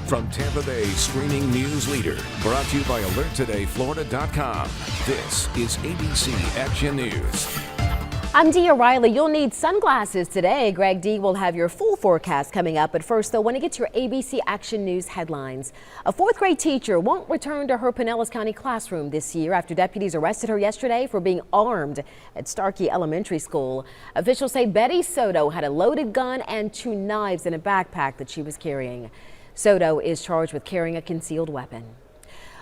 From Tampa Bay streaming news leader, brought to you by AlertTodayFlorida.com. This is ABC Action News. I'm Dee O'Reilly. You'll need sunglasses today. Greg D will have your full forecast coming up. But first, though, want to get to your ABC Action News headlines. A fourth grade teacher won't return to her Pinellas County classroom this year after deputies arrested her yesterday for being armed at Starkey Elementary School. Officials say Betty Soto had a loaded gun and 2 knives in a backpack that she was carrying. Soto is charged with carrying a concealed weapon.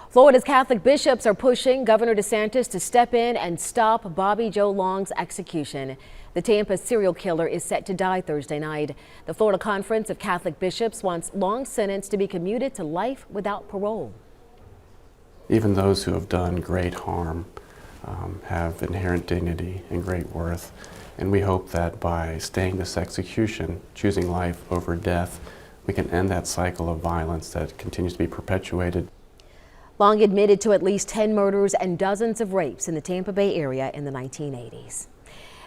Florida's Catholic bishops are pushing Governor DeSantis to step in and stop Bobby Joe Long's execution. The Tampa serial killer is set to die Thursday night. The Florida Conference of Catholic Bishops wants Long's sentence to be commuted to life without parole. Even those who have done great harm have inherent dignity and great worth. And we hope that by staying this execution, choosing life over death, we can end that cycle of violence that continues to be perpetuated. Long admitted to at least 10 murders and dozens of rapes in the Tampa Bay area in the 1980s.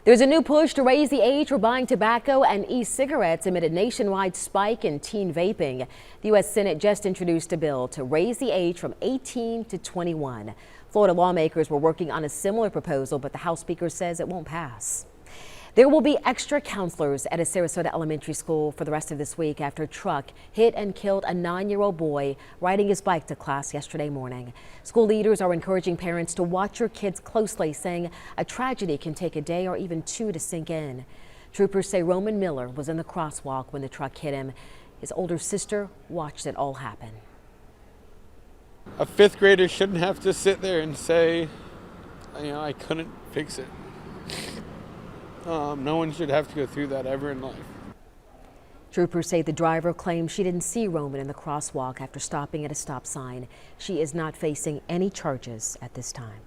There's a new push to raise the age for buying tobacco and e-cigarettes amid a nationwide spike in teen vaping. The U.S. Senate just introduced a bill to raise the age from 18 to 21. Florida lawmakers were working on a similar proposal, but the House Speaker says it won't pass. There will be extra counselors at a Sarasota elementary school for the rest of this week after a truck hit and killed a 9-year-old boy riding his bike to class yesterday morning. School leaders are encouraging parents to watch your kids closely, saying a tragedy can take a day or even 2 to sink in. Troopers say Roman Miller was in the crosswalk when the truck hit him. His older sister watched it all happen. A 5th grader shouldn't have to sit there and say, I couldn't fix it. No one should have to go through that ever in life. Troopers say the driver claims she didn't see Roman in the crosswalk after stopping at a stop sign. She is not facing any charges at this time.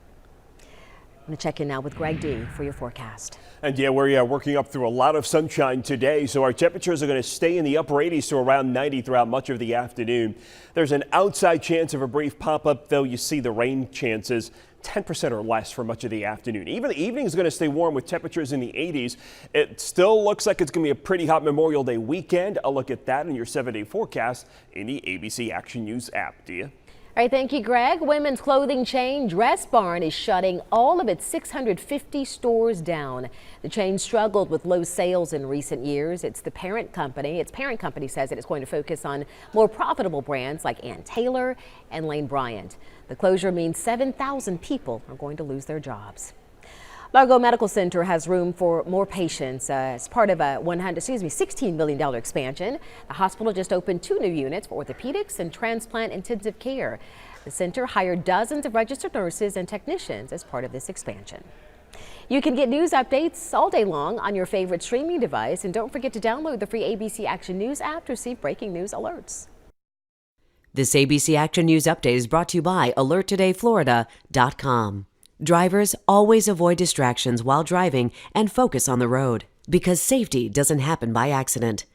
I'm going to check in now with Greg D for your forecast. And yeah, we're working up through a lot of sunshine today, so our temperatures are going to stay in the upper 80s to around 90 throughout much of the afternoon. There's an outside chance of a brief pop-up, though you see the rain chances 10% or less for much of the afternoon. Even the evening is going to stay warm with temperatures in the 80s. It still looks like it's going to be a pretty hot Memorial Day weekend. I'll look at that in your 7-day forecast in the ABC Action News app. Dia? All right, thank you, Greg. Women's clothing chain Dress Barn is shutting all of its 650 stores down. The chain struggled with low sales in recent years. Its parent company says that it's going to focus on more profitable brands like Ann Taylor and Lane Bryant. The closure means 7,000 people are going to lose their jobs. Largo Medical Center has room for more patients as part of a $16 million expansion. The hospital just opened 2 new units for orthopedics and transplant intensive care. The center hired dozens of registered nurses and technicians as part of this expansion. You can get news updates all day long on your favorite streaming device, and don't forget to download the free ABC Action News app to receive breaking news alerts. This ABC Action News update is brought to you by AlertTodayFlorida.com. Drivers always avoid distractions while driving and focus on the road, because safety doesn't happen by accident.